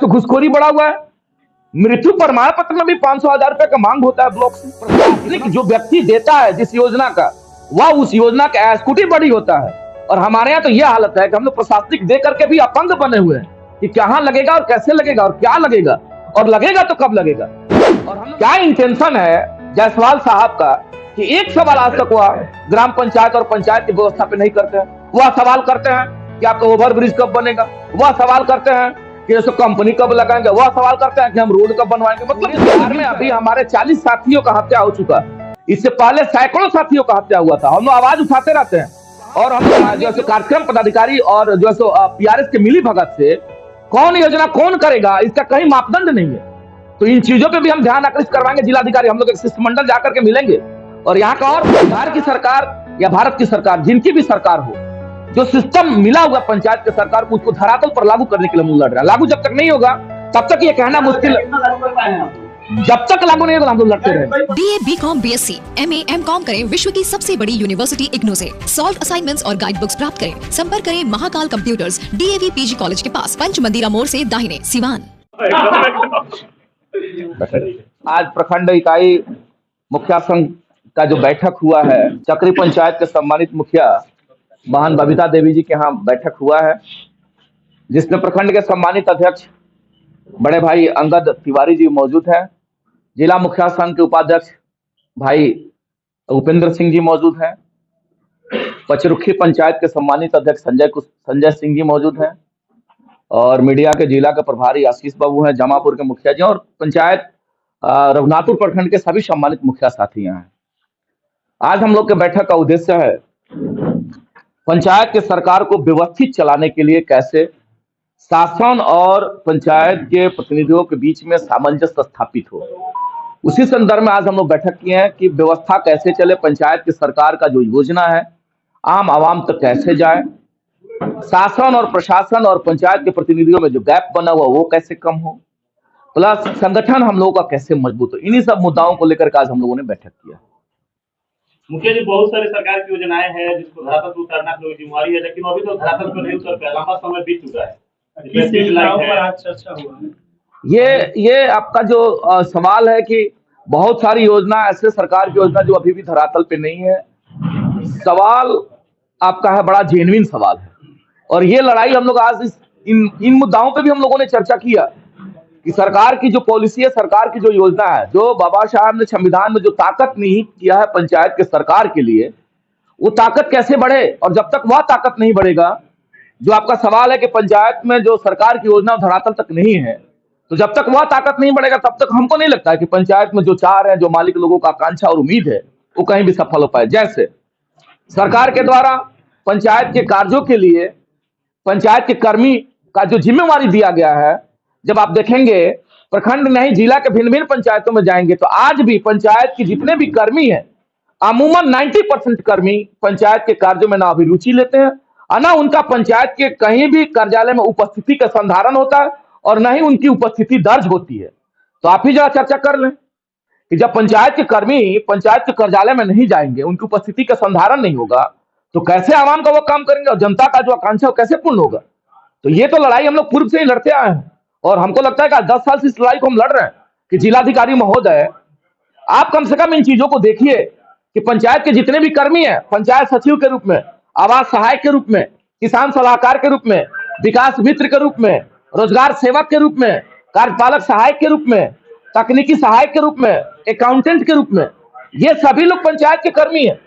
जो घुसखोरी बढ़ा हुआ है, मृत्यु प्रमाण पत्र में भी 500,000 रुपए का मांग होता है ब्लॉक से। प्रशासनिक जो व्यक्ति देता है जिस योजना का, वह उस योजना का एग्जीक्यूटिव बॉडी होता है। और हमारे यहाँ तो यह हालत है कि हम लोग प्रशासनिक दे करके भी अपंग बने हुए हैं कि कहाँ लगेगा और कैसे लगेगा और क्या लगेगा और लगेगा तो कब लगेगा। और हम क्या इंटेंशन है जायसवाल साहब का कि एक सवाल आज तक वह ग्राम पंचायत और पंचायत की व्यवस्था पे नहीं करते हैं। वह सवाल करते हैं कि आपका ओवर ब्रिज कब बनेगा, वह सवाल करते हैं कि जैसे कंपनी कब लगाएंगे, वह सवाल करते हैं कि हम रोड कब बनवाएंगे। मतलब बिहार में अभी हमारे 40 साथियों का हत्या हो चुका है, इससे पहले सैकड़ों साथियों का हत्या हुआ था। हम लोग आवाज उठाते रहते हैं और हम जो है कार्यक्रम पदाधिकारी और जो है पीआरएस के मिली भगत से कौन योजना कौन करेगा इसका कहीं मापदंड नहीं है। तो इन चीजों पे भी हम ध्यान आकृष्ट करवाएंगे। जिलाधिकारी हम लोग एक शिष्टमंडल जाकर के मिलेंगे और यहाँ का और बिहार की सरकार या भारत की सरकार जिनकी भी सरकार हो, जो सिस्टम मिला हुआ पंचायत के सरकार को उसको धरातल पर लागू करने के लिए हम लड़ रहे हैं। लागू जब तक नहीं होगा तब तक ये कहना मुश्किल है, जब तक लागू नहीं होगा हम लोग लड़ते रहेंगे। BA, BCom, BSc, MA, MCom करें विश्व की सबसे बड़ी यूनिवर्सिटी इग्नू से। सॉल्व असाइनमेंट्स और गाइड बुक्स प्राप्त करें। संपर्क करें Mahakal computers, DAV PG college के पास, पंच मंदिरा मोड़ से दाहिने, सिवान। आज प्रखंड इकाई मुखिया संघ का जो बैठक हुआ है, चक्री पंचायत के सम्मानित मुखिया महान बबीता देवी जी के यहाँ बैठक हुआ है, जिसमें प्रखंड के सम्मानित अध्यक्ष बड़े भाई अंगद तिवारी जी मौजूद हैं। जिला मुखिया संघ के उपाध्यक्ष भाई उपेंद्र सिंह जी मौजूद हैं। पचरुखी पंचायत के सम्मानित अध्यक्ष संजय सिंह जी मौजूद हैं और मीडिया के जिला के प्रभारी आशीष बाबू हैं, जमापुर के मुखिया जी और पंचायत रघुनाथपुर प्रखंड के सभी सम्मानित मुखिया साथी हैं। आज हम लोग के बैठक का उद्देश्य है पंचायत के सरकार को व्यवस्थित चलाने के लिए कैसे शासन और पंचायत के प्रतिनिधियों के बीच में सामंजस्य स्थापित हो। उसी संदर्भ में आज हम लोग बैठक किए हैं कि व्यवस्था कैसे चले, पंचायत की सरकार का जो योजना है आम आवाम तक कैसे जाए, शासन और प्रशासन और पंचायत के प्रतिनिधियों में जो गैप बना हुआ वो कैसे कम हो, प्लस संगठन हम लोगों का कैसे मजबूत हो। इन्हीं सब मुद्दाओं को लेकर आज हम लोगों ने बैठक किया। मुखिया जी, बहुत सारे सरकार की योजनाएं हैं जिसको धरातल पर उतारना कोई जिम्मेवारी है, लेकिन अभी तो धरातल पर नहीं उतर पाया, लंबा समय बीत चुका है। ये आपका जो सवाल है कि बहुत सारी योजना ऐसे सरकार की योजना जो अभी भी धरातल पे नहीं है, सवाल आपका है बड़ा जेन्युइन सवाल है। और ये लड़ाई हम लोग आज इन मुद्दाओं पे भी हम लोगों ने चर्चा किया कि सरकार की जो पॉलिसी है, सरकार की जो योजना है, जो बाबा साहब ने संविधान में जो ताकत निहित किया है पंचायत के सरकार के लिए, वो ताकत कैसे बढ़े। और जब तक वह ताकत नहीं बढ़ेगा, जो आपका सवाल है कि पंचायत में जो सरकार की योजना धरातल तक नहीं है, तो जब तक वह ताकत नहीं बढ़ेगा तब तक हमको नहीं लगता है कि पंचायत में जो चाह रहे हैं, जो मालिक लोगों का आकांक्षा और उम्मीद है, वो कहीं भी सफल हो पाए। जैसे सरकार के द्वारा पंचायत के कार्यों के लिए पंचायत के कर्मी का जो जिम्मेवारी दिया गया है, जब आप देखेंगे प्रखंड नहीं जिला के भिन्न भिन्न पंचायतों में जाएंगे तो आज भी पंचायत के जितने भी कर्मी हैं, अमूमन 90% कर्मी पंचायत के कार्यों में ना अभिरुचि लेते हैं और ना उनका पंचायत के कहीं भी कार्यालय में उपस्थिति का संधारण होता है और ना ही उनकी उपस्थिति दर्ज होती है। तो आप ही जरा चर्चा कर लें कि जब पंचायत के कर्मी पंचायत के कार्यालय में नहीं जाएंगे, उनकी उपस्थिति का संधारण नहीं होगा, तो कैसे आवाम का वो काम करेंगे और जनता का जो आकांक्षा है कैसे पूर्ण होगा। तो ये तो लड़ाई हम लोग पूर्व से ही लड़ते आए हैं और हमको लगता है कि 10 साल से इस लड़ाई को हम लड़ रहे हैं कि जिलाधिकारी महोदय, आप कम से कम इन चीजों को देखिए कि पंचायत के जितने भी कर्मी हैं, पंचायत सचिव के रूप में, आवास सहायक के रूप में, किसान सलाहकार के रूप में, विकास मित्र के रूप में, रोजगार सेवक के रूप में, कार्यपालक सहायक के रूप में, तकनीकी सहायक के रूप में, अकाउंटेंट के रूप में, ये सभी लोग पंचायत के कर्मी हैं।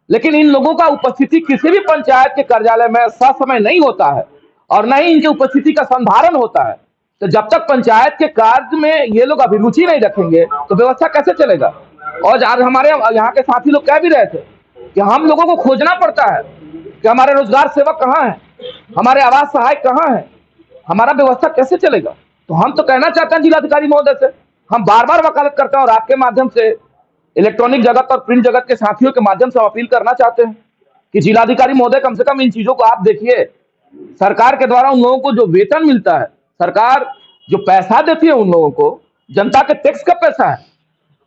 लेकिन इन लोगों का उपस्थिति किसी भी पंचायत के कार्यालय में ससमय नहीं होता है और न ही इनकी उपस्थिति का संधारण होता है। तो जब तक पंचायत के कार्य में ये लोग अभिरुचि नहीं रखेंगे तो व्यवस्था कैसे चलेगा। और आज हमारे यहाँ के साथी लोग कह भी रहे थे कि हम लोगों को खोजना पड़ता है कि हमारे रोजगार सेवक कहाँ हैं, हमारे आवास सहायक कहाँ हैं, हमारा व्यवस्था कैसे चलेगा। तो हम तो कहना चाहते हैं जिलाधिकारी महोदय से, हम बार बार वकालत करते हैं और आपके माध्यम से इलेक्ट्रॉनिक जगत और प्रिंट जगत के साथियों के माध्यम से अपील करना चाहते हैं कि जिलाधिकारी महोदय कम से कम इन चीजों को आप देखिए। सरकार के द्वारा उन लोगों को जो वेतन मिलता है, सरकार जो पैसा देती है उन लोगों को, जनता के टैक्स का पैसा है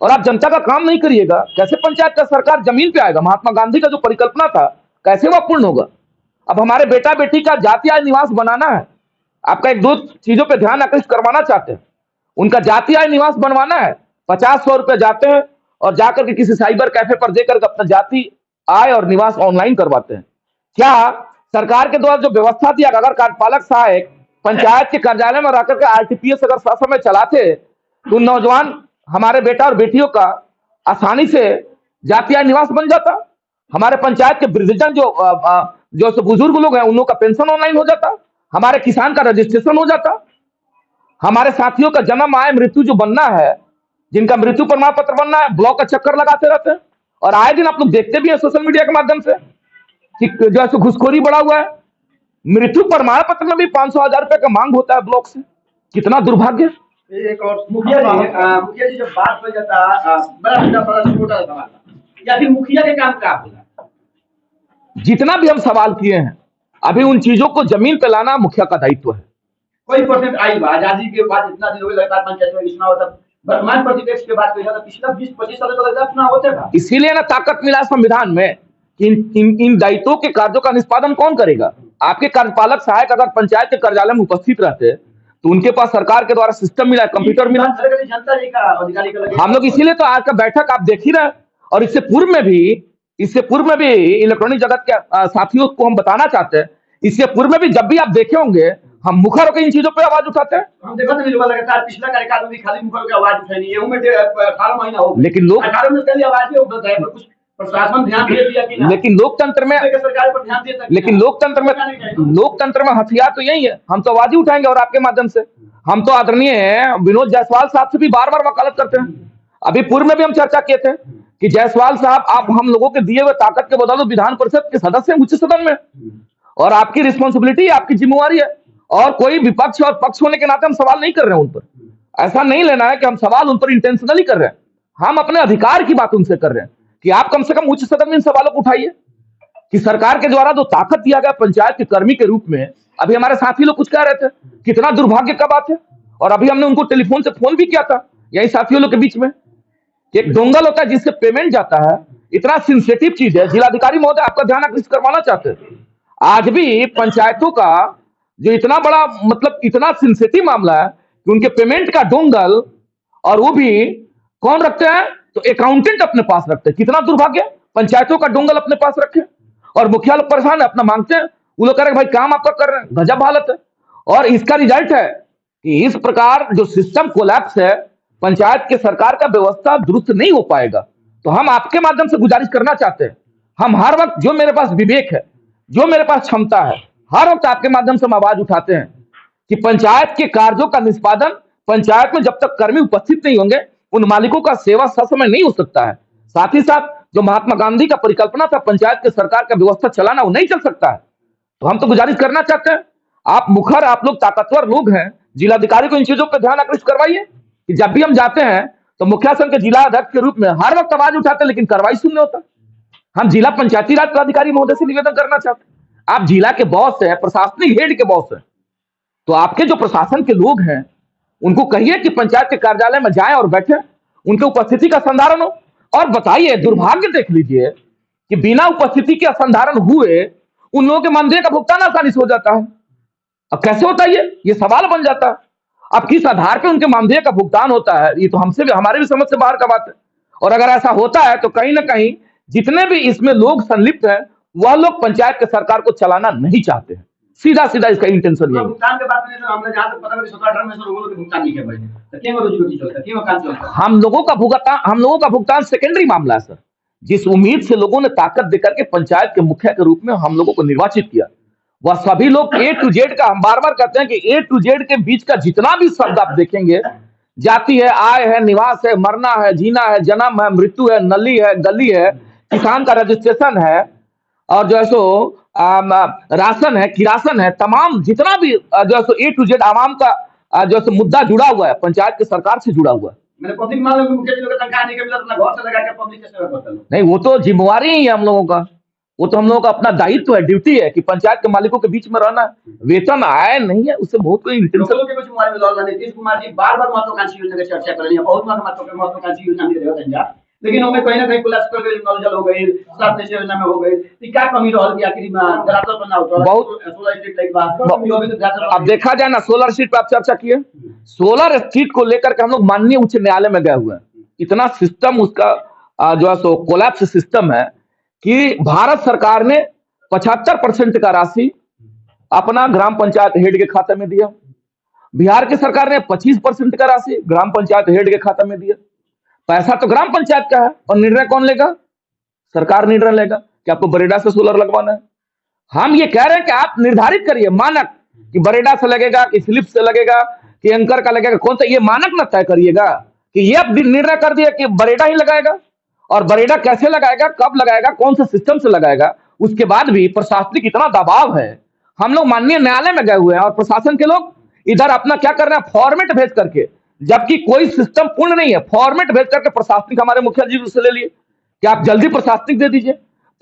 और आप जनता का काम नहीं करिएगा, कैसे पंचायत का सरकार जमीन पे आएगा। महात्मा गांधी का जो परिकल्पना था कैसे वह पूर्ण होगा। अब हमारे बेटा बेटी का जातीय निवास बनाना है आपका एक दो चीजों पे ध्यान आकर्षित करवाना चाहते हैं। उनका जाति आय निवास बनवाना है, 50-100 रुपए जाते हैं और जाकर के किसी साइबर कैफे पर देकर के अपना जाति आय और निवास ऑनलाइन करवाते हैं। क्या सरकार के द्वारा जो व्यवस्था दिया, अगर कार्यपालक सहायक पंचायत के कार्यालय में रहकर के आरटीपीएस अगर ससमय चलाते तो नौजवान हमारे बेटा और बेटियों का आसानी से जाति आय निवास बन जाता। हमारे पंचायत के वृद्धजन जो बुजुर्ग लोग हैं उन लोगों का पेंशन ऑनलाइन हो जाता, हमारे किसान का रजिस्ट्रेशन हो जाता, हमारे साथियों का जन्म आय मृत्यु जो बनना है, जिनका मृत्यु प्रमाण पत्र बनना है, ब्लॉक का चक्कर लगाते रहते हैं। और आए दिन आप लोग देखते भी हैं सोशल मीडिया के माध्यम से कि जो है घुसखोरी बढ़ा हुआ है। मृत्यु प्रमाण पत्र में भी 500,000 रुपए का मांग होता है ब्लॉक से। कितना दुर्भाग्य। एक और मुखिया जी जब बात हो जाता बड़ा छोटा सवाल या फिर मुखिया के काम का होगा, जितना भी हम सवाल किए हैं अभी उन चीजों को जमीन पे लाना मुखिया का दायित्व है। कोई परसेंट आई आजादी के बाद इतना दिन हो गया लगातार पंचायत में चुनाव होता, वर्तमान प्रतिपक्ष के बात तो पिछला 20-25 साल तक चुनाव होते था। इसीलिए ना ताकत मिला संविधान में कि इन दायित्वों के कार्यों का निष्पादन कौन करेगा। आपके कार्यपालक सहायक अगर पंचायत के कार्यालय में उपस्थित रहते तो उनके पास सरकार के द्वारा सिस्टम मिला, कंप्यूटर मिला। जनता जी का अधिकारी का हम लोग इसीलिए तो आज का बैठक आप देख ही रहे। और इससे पूर्व में भी इलेक्ट्रॉनिक जगत के साथियों को हम बताना चाहते हैं, इससे पूर्व में भी जब भी आप देखे होंगे हम मुखर होकर इन चीजों पे आवाज उठाते हैं। हम देखो तो लगातार पिछला कार्यकाल में भी खाली मुखर की आवाज उठाई नहीं है, उम्र 18 महीना हो गया, लेकिन लोग 18 में पहली आवाज उठा है, कुछ प्रशासन ध्यान दे दिया कि लेकिन लोकतंत्र में सरकार पर ध्यान देता, लेकिन लोकतंत्र में हथियार तो यही है, हम तो आवाज ही उठाएंगे। और आपके माध्यम से हम तो आदरणीय विनोद जायसवाल साहब से भी बार बार वकालत करते हैं। अभी पूर्व में भी हम चर्चा किए थे कि जायसवाल साहब आप हम लोगों के दिए हुए ताकत के बदौलत विधान परिषद के सदस्य हैं उच्च सदन में, और आपकी रिस्पॉन्सिबिलिटी आपकी जिम्मेवारी है। और कोई विपक्ष और पक्ष होने के नाते हम सवाल नहीं कर रहे हैं उन पर। ऐसा नहीं लेना है कि हम सवाल उन पर इंटेंशनली कर रहे हैं, हम अपने अधिकार की बात उनसे कर रहे हैं कि आप कम से कम उच्च सदन में इन सवालों को उठाइए कि सरकार के द्वारा जो ताकत दिया गया पंचायत के कर्मी के रूप में। अभी हमारे साथी लोग कुछ कह रहे थे, कितना दुर्भाग्य का बात है। और अभी हमने उनको टेलीफोन से फोन भी किया था यही साथियों लोग के बीच में। एक डोंगल होता है जिससे पेमेंट जाता है, इतना सेंसिटिव चीज है। जिलाधिकारी महोदय आपका ध्यान आकर्षित करवाना चाहते हैं, आज भी पंचायतों का जो इतना बड़ा मतलब इतना सेंसिटिव मामला है कि उनके पेमेंट का डोंगल, और वो भी कौन रखते हैं तो अकाउंटेंट अपने पास रखते हैं। कितना दुर्भाग्य, पंचायतों का डोंगल अपने पास रखे और मुखिया लोग परेशान है, अपना मांगते हैं। वो लोग कह रहे हैं भाई काम आपका कर रहे हैं, गजब हालत है। और इसका रिजल्ट है कि इस प्रकार जो सिस्टम कोलैप्स है, पंचायत के सरकार का व्यवस्था दुरुस्त नहीं हो पाएगा। तो हम आपके माध्यम से गुजारिश करना चाहते हैं, हम हर वक्त जो मेरे पास विवेक है, जो मेरे पास क्षमता है, हर वक्त आपके माध्यम से हम आवाज उठाते हैं कि पंचायत के कार्यों का निष्पादन, पंचायत में जब तक कर्मी उपस्थित नहीं होंगे उन मालिकों का सेवा ससमय नहीं हो सकता है। साथ ही साथ जो महात्मा गांधी का परिकल्पना था पंचायत के सरकार का व्यवस्था चलाना, वो नहीं चल सकता है। तो हम तो गुजारिश करना चाहते हैं, आप मुखर, आप लोग ताकतवर लोग हैं, जिलाधिकारी को इन चीजों पर ध्यान आकर्षित करवाइए कि जब भी हम जाते हैं तो मुखिया संघ के जिला अध्यक्ष के रूप में हर वक्त आवाज उठाते हैं, लेकिन कार्रवाई शून्य होता। हम जिला पंचायती राज पदाधिकारी महोदय से निवेदन करना चाहते हैं, आप जिला के बॉस हैं, प्रशासनिक हेड के बॉस हैं, तो आपके जो प्रशासन के लोग हैं उनको कहिए कि पंचायत के कार्यालय में जाएं और बैठे, उनके उपस्थिति का संधारण हो। और बताइए, दुर्भाग्य देख लीजिए कि बिना उपस्थिति के असंधारण हुए उन लोगों के मानदेय का भुगतान आसानी से हो जाता है। अब कैसे होता है ये सवाल बन जाता है। अब किस आधार पे उनके मानदेय का भुगतान होता है, ये तो हमसे भी, हमारे भी समझ से बाहर का बात है। और अगर ऐसा होता है तो कहीं ना कहीं जितने भी इसमें लोग संलिप्त हैं वह लोग पंचायत के सरकार को चलाना नहीं चाहते हैं। सीधा सीधा इसका इंटेंशन यही। भुगतान के बात में तो हमने जहां तक पता है 17-18 में से लोगों के भुगतान नहीं किया भाई, तो क्यों रोजी चलता है, क्यों काम चलता है? हम लोगों का भुगतान सेकेंडरी मामला है सर। जिस उम्मीद से लोगों ने ताकत देकर के पंचायत के मुखिया के रूप में हम लोगों को निर्वाचित किया, वह सभी लोग A to Z का, हम बार बार कहते हैं कि A to Z के बीच का जितना भी शब्द आप देखेंगे, जाति है, आय है, निवास है, मरना है, जीना है, जन्म है, मृत्यु है, नली है, गली है, किसान का रजिस्ट्रेशन है, और जो है सो राशन है, किरासन है, तमाम जितना भी जो है सो A to Z आवाम का जो है सो मुद्दा जुड़ा हुआ है, पंचायत के सरकार से जुड़ा हुआ है। मैंने पब्लिक मान लो मुखिया जी लोग तनख्वाह नहीं के मिला, अपना घर से लगा के पब्लिक के सेवा करते हैं। नहीं, वो तो जिम्मेवारी ही है हम लोगों का, वो तो हम लोगों का अपना दायित्व है, ड्यूटी है कि पंचायत के मालिकों के बीच में रहना। वेतन आय नहीं है, उससे बहुत कोई इंटेंशन। लोगों के कुछ नीतीश कुमार जी बार-बार महत्वाकांक्षी योजना की चर्चा कर रही है, बहुत महत्वाकांक्षी योजना दे रहे हैं। लेकिन उनमें कहीं ना कहीं कोलैप्स कर गई, नल जल हो गई, सात निश्चय योजना में हो गई, तो क्या कमी रहल कि आखिर में धरातल पर ना उतरल? बहुत- सोलर स्ट्रीट लाइट बात यो भी तो धरातल अब देखा जाए ना, सोलर स्ट्रीट पे आप चर्चा किए, सोलर स्ट्रीट को लेकर के हम लोग माननीय उच्च न्यायालय में गए हुए हैं। इतना सिस्टम उसका जो है सो कोलैप्स सिस्टम है कि भारत सरकार ने 75% का राशि अपना ग्राम पंचायत हेड के खाते में दिया, बिहार की सरकार ने 25% का राशि ग्राम पंचायत हेड के खाते में दिया। पैसा तो ग्राम पंचायत का है और निर्णय कौन लेगा? सरकार निर्णय लेगा कि आपको बरेडा से सोलर लगवाना है। हम ये कह रहे हैं कि आप निर्धारित करिए मानक कि बरेडा से लगेगा कि फिलिप्स से लगेगा कि एंकर का लगेगा, कौन सा, ये मानक न तय करिएगा कि ये अब निर्णय कर दिया कि बरेडा ही लगाएगा, और बरेडा कैसे लगाएगा, कब लगाएगा, कौन से सिस्टम से लगाएगा। उसके बाद भी प्रशासनिक इतना दबाव है। हम लोग माननीय न्यायालय में गए हुए हैं और प्रशासन के लोग इधर अपना क्या कर रहे हैं, फॉर्मेट भेज करके, जबकि कोई सिस्टम पूर्ण नहीं है, फॉर्मेट भेज करके प्रशासनिक हमारे मुखिया जी से ले लिए कि आप जल्दी प्रशासनिक दे दीजिए।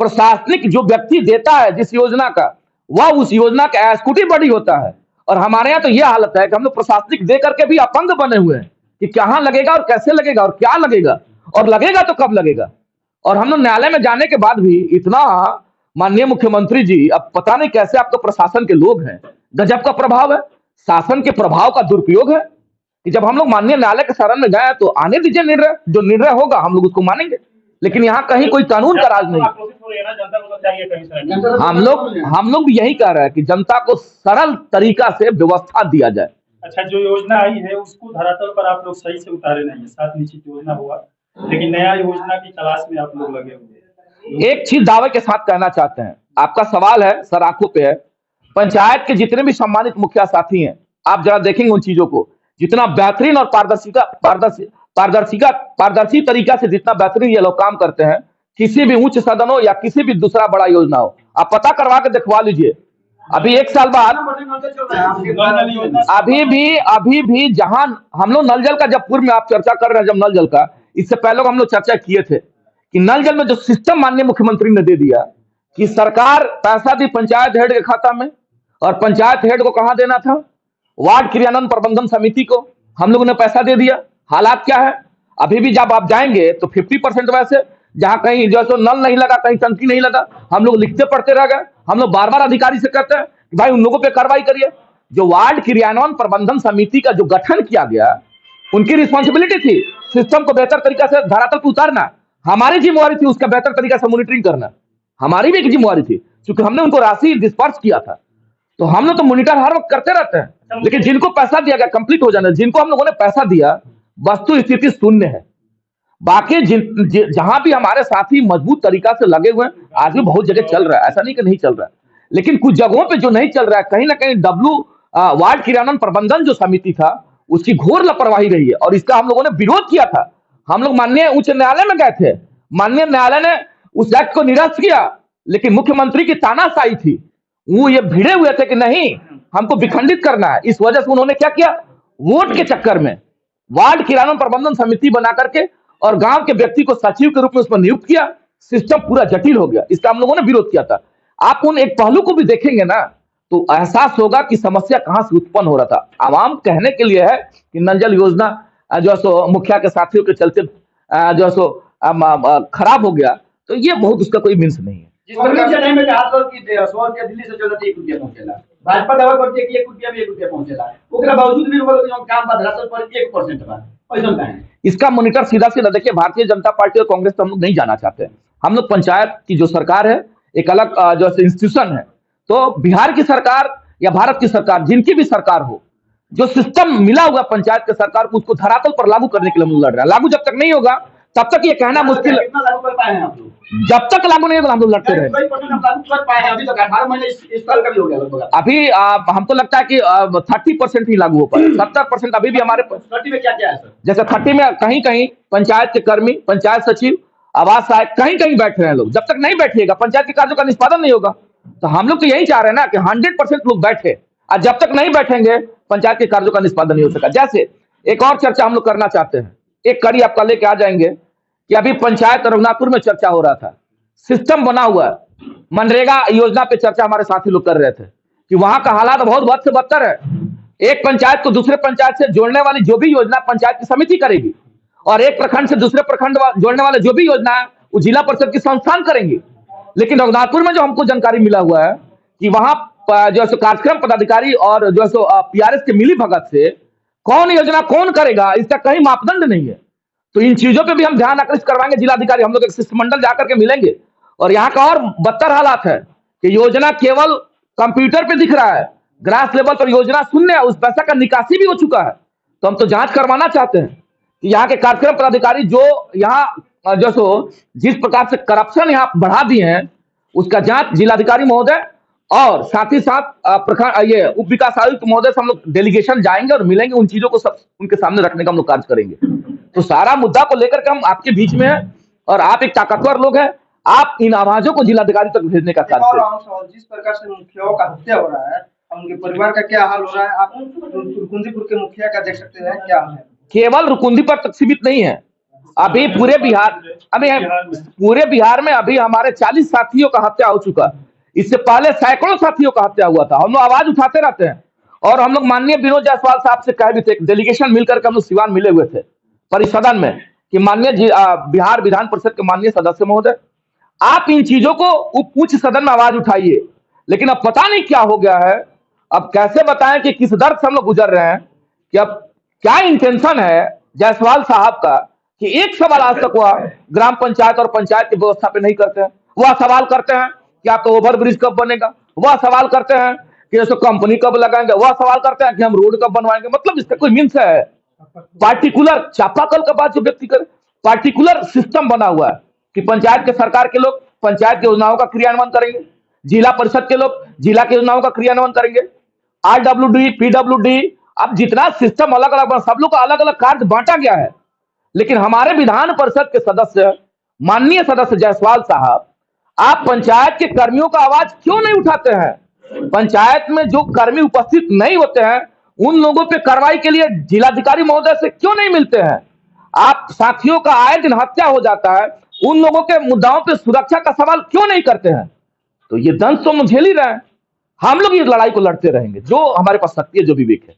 प्रशासनिक जो व्यक्ति देता है जिस योजना का, वह उस योजना का एग्जीक्यूटिव बॉडी होता है। और हमारे यहाँ तो यह हालत है कि हम लोग प्रशासनिक दे करके भी अपंग बने हुए हैं कि कहाँ लगेगा और कैसे लगेगा और क्या लगेगा और लगेगा तो कब लगेगा। और हम लोग न्यायालय में जाने के बाद भी इतना, माननीय मुख्यमंत्री जी, अब पता नहीं कैसे आप तो प्रशासन के लोग हैं, गजब का प्रभाव है, शासन के प्रभाव का दुरुपयोग है कि जब हम लोग माननीय न्यायालय के शरण में गए तो आने दीजिए निर्णय, जो निर्णय होगा हम लोग उसको मानेंगे। लेकिन यहाँ कहीं कोई कानून का राज नहीं। आक्रोशित हो रही है ना जनता को, तो चाहिए कहीं से हम लोग भी यही कह रहे हैं कि जनता को सरल तरीका से व्यवस्था दिया जाए। अच्छा, जो योजना आई है उसको धरातल पर आप लोग सही से उतारे नहीं है। 7 निश्चित योजना हुआ, लेकिन नया योजना की तलाश में आप लोग लगे हुए हैं। एक चीज दावे के साथ कहना चाहते हैं, आपका सवाल है सर आंखों पे है, पंचायत के जितने भी सम्मानित मुखिया साथी हैं, आप जरा देखेंगे उन चीजों को, जितना बेहतरीन और पारदर्शी तरीका से जितना बेहतरीन ये लोग काम करते हैं, किसी भी उच्च सदन हो या किसी भी दूसरा बड़ा योजना हो, आप पता करवा के दिखवा लीजिए। अभी 1 साल बाद अभी भी जहां हम लोग नल जल का, जब पूर्व में आप चर्चा कर रहे हैं, जब नल जल का, इससे पहले हम लोग चर्चा किए थे कि नल जल में जो सिस्टम माननीय मुख्यमंत्री ने दे दिया कि सरकार पैसा दी पंचायत हेड के खाता में, और पंचायत हेड को कहां देना था? वार्ड क्रियान्वयन प्रबंधन समिति को हम लोगों ने पैसा दे दिया। हालात क्या है, अभी भी जब आप जाएंगे तो 50% वैसे, जहां कहीं जैसे नल नहीं लगा, कहीं टंकी नहीं लगा, हम लोग लिखते पढ़ते रह गए। हम लोग बार बार अधिकारी से कहते हैं कि भाई उन लोगों पे कार्रवाई करिए। जो वार्ड क्रियान्वयन प्रबंधन समिति का जो गठन किया गया, उनकी रिस्पॉन्सिबिलिटी थी सिस्टम को बेहतर तरीका से धरातल पर उतारना, हमारी जिम्मेवारी थी उसका बेहतर तरीका से मॉनिटरिंग करना, हमारी भी एक जिम्मेवारी थी, क्योंकि हमने उनको राशि डिस्पर्स किया था। तो हम लोग तो मॉनिटर हर वक्त करते रहते हैं, लेकिन जिनको पैसा दिया गया कंप्लीट हो जाना, जिनको हम लोगों ने पैसा दिया, वस्तु स्थिति शून्य है। बाकी जहां भी हमारे साथी मजबूत तरीका से लगे हुए हैं, आज भी बहुत जगह चल रहा है, ऐसा नहीं कि नहीं चल रहा है, लेकिन कुछ जगहों पे जो नहीं चल रहा है, कहीं ना कहीं वार्ड क्रियान्वयन प्रबंधन जो समिति था उसकी घोर लापरवाही रही है, और इसका हम लोगों ने विरोध किया था। हम लोग माननीय उच्च न्यायालय में गए थे, माननीय न्यायालय ने उस एक्ट को निरस्त किया, लेकिन मुख्यमंत्री की तानाशाही थी, वो ये भिड़े हुए थे कि नहीं हमको विखंडित करना है। इस वजह से उन्होंने क्या किया, वोट के चक्कर में वार्ड क्रियान्वयन प्रबंधन समिति बना करके और गांव के व्यक्ति को सचिव के रूप में उसमें नियुक्त किया, सिस्टम पूरा जटिल हो गया। इसका हम लोगों ने विरोध किया था। आप उन एक पहलू को भी देखेंगे ना तो एहसास होगा कि समस्या कहां से उत्पन्न हो रहा था। आवाम कहने के लिए है कि नल जल योजना जो है सो मुखिया के साथियों के चलते जो है सो खराब हो गया, तो ये बहुत उसका कोई मीन्स नहीं है। जिस प्रकार से नहीं में कहा था कि 100 रुपया दिल्ली से चलता 1 रुपया पहुंचेला, भाजपा दावा करती है कि 1 रुपया में 1 रुपया पहुंचेला, ओकरा बावजूद भी वो लोग काम बा धरातल पर 1% बा, ऐसा का है। इसका मॉनिटर सीधा सीधा देखिए, भारतीय जनता पार्टी और कांग्रेस तो हम लोग नहीं जाना चाहते हैं। हम लोग पंचायत की जो सरकार है, एक अलग जो इंस्टीट्यूशन है, तो बिहार की सरकार या भारत की सरकार, जिनकी भी सरकार हो, जो सिस्टम मिला हुआ पंचायत के सरकार को, उसको धरातल पर लागू करने के लिए हम लड़ रहे हैं। लागू जब तक नहीं होगा तब तक ये कहना मुश्किल है। कितना लागू कर पाए हैं आप लोग? जब तक लागू नहीं होगा हम लोग लड़ते रहे। कई परसेंट हम लागू कर पाए हैं, अभी तक 18 महीने इस साल का भी हो गया लगभग। अभी हमको लगता है कि 30% ही लागू हो पाए, 70% अभी भी हमारे 30 में क्या क्या है सर? जैसे 30 में कहीं कहीं पंचायत के कर्मी, पंचायत सचिव, आवास सहायक कहीं कहीं बैठ रहे हैं लोग। जब तक नहीं बैठिएगा पंचायत के कार्यों का निष्पादन नहीं होगा। तो हम लोग तो यही चाह रहे हैं ना कि 100% लोग बैठे, और जब तक नहीं बैठेंगे पंचायत के कार्यों का निष्पादन नहीं हो सका। जैसे एक और चर्चा हम लोग करना चाहते हैं, एक कड़ी आपका लेके आ जाएंगे कि अभी पंचायत रघुनाथपुर में चर्चा हो रहा था, सिस्टम बना हुआ है, मनरेगा योजना पे चर्चा हमारे साथी लोग कर रहे थे कि वहां का हालात बहुत बद से बदतर है। एक पंचायत को दूसरे पंचायत से जोड़ने वाली जो भी योजना पंचायत की समिति करेगी, और एक प्रखंड से दूसरे प्रखंड जोड़ने वाले जो भी योजना है वो जिला परिषद की संस्थान करेंगे। लेकिन रघुनाथपुर में जो हमको जानकारी मिला हुआ है कि वहां जो है कार्यक्रम पदाधिकारी और जो है पीआरएस के मिली भगत से कौन योजना कौन करेगा इसका कहीं मापदंड नहीं है। तो इन चीजों पे भी हम ध्यान आकृष्ट करवाएंगे। जिलाधिकारी हम लोग एक शिष्टमंडल जाकर के मिलेंगे। और यहाँ का और बदतर हालात है कि योजना केवल कंप्यूटर पे दिख रहा है, ग्रास लेवल पर योजना शून्य है, उस पैसा का निकासी भी हो चुका है। तो हम तो जांच करवाना चाहते हैं कि यहाँ के कार्यक्रम पदाधिकारी जो यहाँ जो जिस प्रकार से करप्शन यहाँ बढ़ा दिए हैं उसका जांच जिलाधिकारी महोदय और साथ ही साथ प्रखंड ये उप विकास आयुक्त महोदय से हम लोग डेलीगेशन जाएंगे और मिलेंगे, उन चीजों को सब उनके सामने रखने का हम लोग कार्य करेंगे। तो सारा मुद्दा को लेकर के हम आपके बीच में हैं और आप एक ताकतवर लोग हैं, आप इन आवाजों को जिलाधिकारी तक भेजने का कार्य करें। जिस प्रकार से मुखियाओं का हत्या हो रहा है, उनके परिवार का क्या हाल हो रहा है, आप रुकुंदीपुर के मुखिया का देख सकते हैं क्या हाल है। केवल रुकुंदी पर तक सीमित नहीं है, अभी पूरे बिहार में अभी हमारे 40 साथियों का हत्या हो चुका। इससे पहले सैकड़ों साथियों का हत्या हुआ था। हम लोग आवाज उठाते रहते हैं और हम लोग माननीय विनोद जायसवाल साहब से कहे भी थे, डेलीगेशन मिलकर के हम लोग सिवान मिले हुए थे परिसदन में कि माननीय बिहार विधान परिषद के माननीय सदस्य महोदय आप इन चीजों को उच्च सदन में आवाज उठाइए। लेकिन अब पता नहीं क्या हो गया है, अब कैसे बताएं कि किस दर्द से हम लोग गुजर रहे हैं कि अब क्या इंटेंशन है जायसवाल साहब का कि एक सवाल आज तक वह ग्राम पंचायत और पंचायत की व्यवस्था पे नहीं करते हैं। वह सवाल करते हैं कि आपका ओवरब्रिज कब बनेगा, वह सवाल करते हैं कि जैसे कंपनी कब लगाएंगे, वह सवाल करते हैं कि हम रोड कब बनवाएंगे। मतलब इसका कोई मीन्स है? पार्टिकुलर चापाकल का बात जो व्यक्ति करे, पार्टिकुलर सिस्टम बना हुआ है कि पंचायत के सरकार के लोग पंचायत की योजनाओं का क्रियान्वयन करेंगे, जिला परिषद के लोग जिला की योजनाओं का क्रियान्वयन करेंगे, आरडब्ल्यूडी पीडब्ल्यूडी, अब जितना सिस्टम अलग अलग सब लोग का अलग अलग कार्य बांटा गया है। लेकिन हमारे विधान परिषद के सदस्य माननीय सदस्य जायसवाल साहब, आप पंचायत के कर्मियों का आवाज क्यों नहीं उठाते हैं? पंचायत में जो कर्मी उपस्थित नहीं होते हैं उन लोगों पे कार्रवाई के लिए जिलाधिकारी महोदय से क्यों नहीं मिलते हैं? आप साथियों का आए दिन हत्या हो जाता है, उन लोगों के मुद्दाओं पे सुरक्षा का सवाल क्यों नहीं करते हैं? तो ये दंश तो हम झेल ही रहे हैं। हम लोग इस लड़ाई को लड़ते रहेंगे, जो हमारे पास शक्ति है, जो विवेक है।